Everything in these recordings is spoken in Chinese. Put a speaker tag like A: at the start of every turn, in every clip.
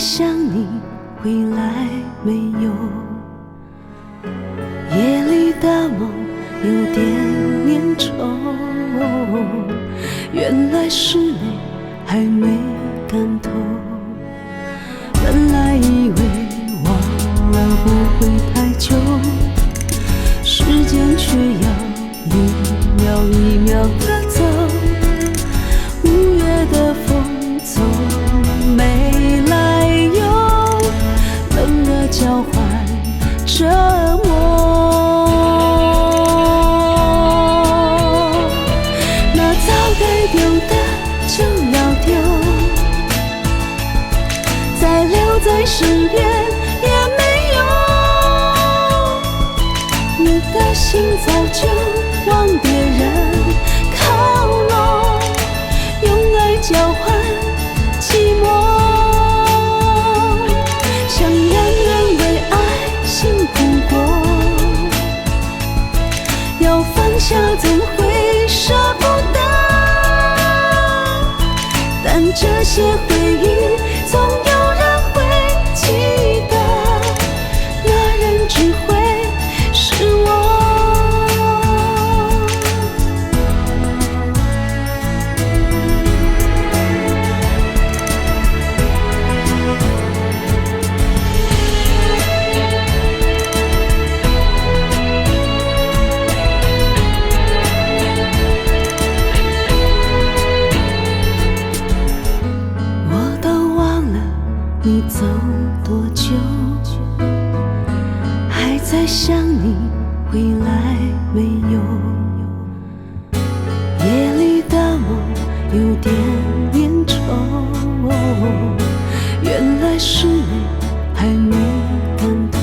A: 想你回来没有？夜里的梦有点粘稠，原来是泪还没干透。本来以为忘了不会太久，时间却要一秒一秒地走。五月的风从没来由，冷热交换折磨。那早该丢的就要丢，再留在身边也没用。你的心早就往别人靠拢，用爱交换寂寞。想让人为爱辛苦过，要放下总会舍不得。但这些回忆总有人会记得，那人只会是我。我都忘了你走多久，还在想你回来没有？夜里的梦有点粘稠，原来是泪还没干透。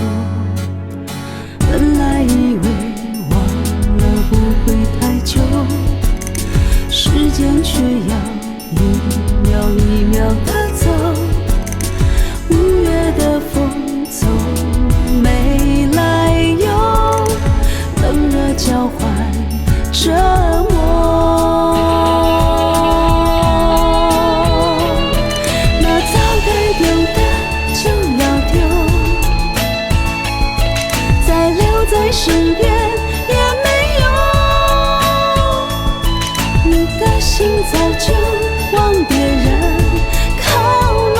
A: 本来以为忘了不会太久，时间却要一秒一秒地走。五月的风从没来由，冷热交换折磨。那早该丢的就要丢，再留在身边也没用。你的心早就往别人靠拢，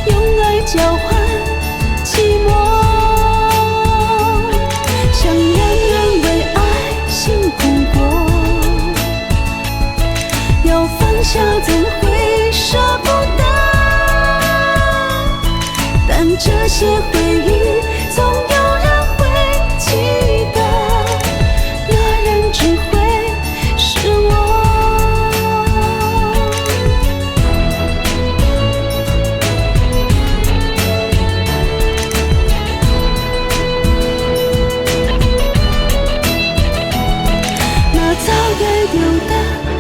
A: 用爱交换寂寞。想让人为爱辛苦过，要放下总会舍不得。但这些回忆总有人会记得，那人只会是我。那早该丢的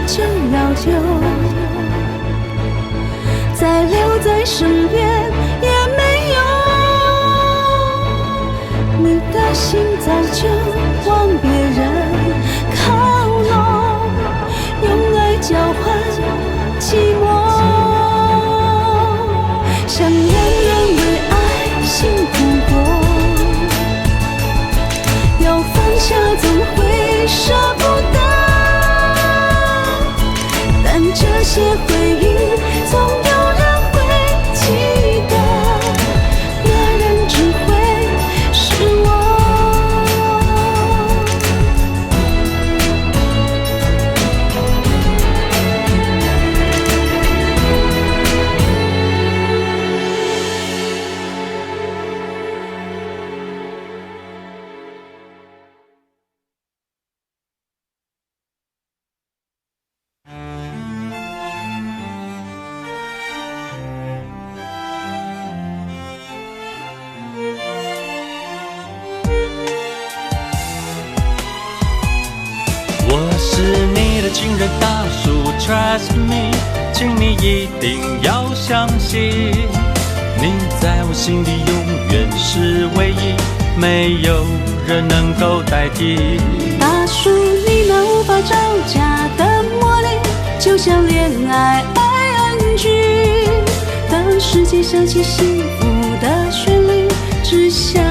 A: 就要丢，再留在身边也没用。你的心早就往别人靠拢，用爱交换寂寞。想让人为爱辛苦过，要放下总会舍不得。但这些回忆总有人会记得，那人只会是我。
B: 我是你的情人大叔 ，Trust me， 请你一定要相信，你在我心里永远是唯一，没有人能够代替。
A: 大叔，你那无法招架的魔力，就像恋爱 ING，当世界响起幸福的旋律，只想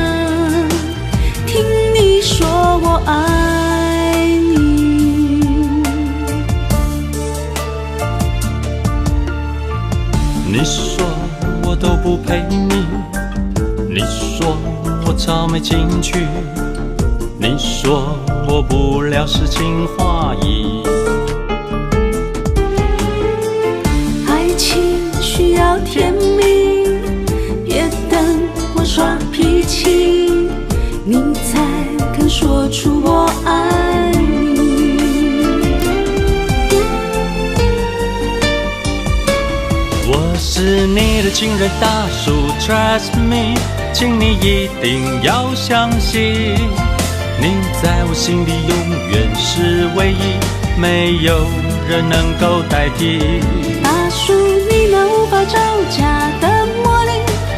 A: 听你说我爱你。
B: 你说我都不陪你，你说我超没情趣，你说我不了诗情画意。
A: 爱情需要甜蜜，别等我耍脾气，你才肯说出我爱你。
B: 我是你的情人大叔 Trust me， 请你一定要相信，你在我心里永远是唯一，没有人能够代替。
A: 大叔，你那无法招架的魔力，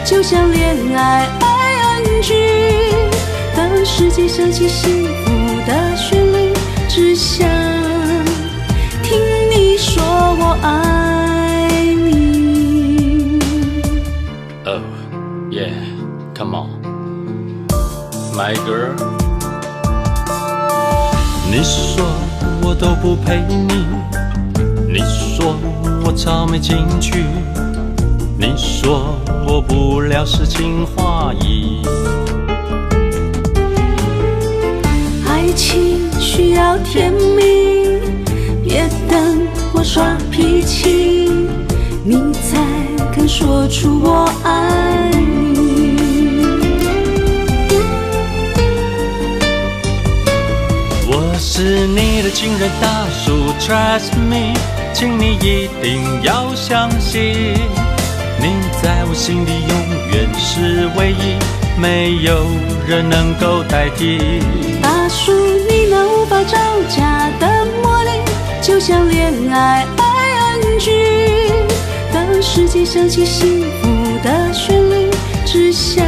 A: 就像恋爱 ING。当世界响起幸福的旋律，只想听你说我爱你。
B: Oh yeah, come on, my girl。你说我都不陪你，你说我超没情趣，你说我不了诗情画意。
A: 爱情需要甜蜜，别等我耍脾气，你才肯说出我爱你。
B: 我是你的情人大叔 Trust me， 请你一定要相信，你在我心里永远是唯一，没有人能够代替。
A: 大叔，你那无法招架的魔力，就像恋爱 ING。当世界响起幸福的旋律，只想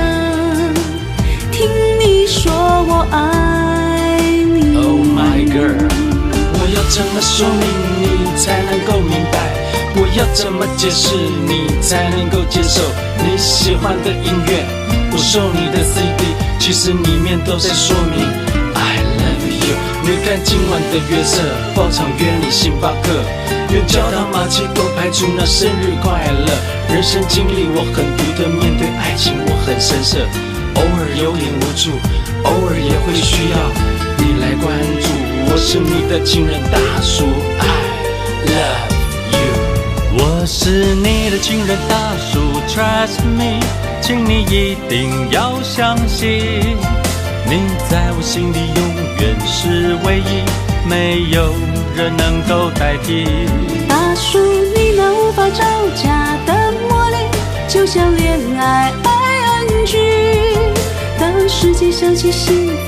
A: 听你说我爱你。
C: Oh my girl， 我要怎么说明你才能够明白？我要怎么解释你才能够接受？你喜欢的音乐，我收你的 CD， 其实里面都在说明 I love you。你看今晚的月色，包场约你星巴克，用焦糖玛奇朵排除那生日快乐。人生经历我很独特，面对爱情我很深色，偶尔有点无助，偶尔也会需要你来关注。我是你的情人大叔 I love you。
B: 我是你的情人大叔 Trust me， 请你一定要相信，你在我心里永远是唯一，没有人能够代替。
A: 大叔，你那无法招架的魔力，就像恋爱 ING。当世界响起幸福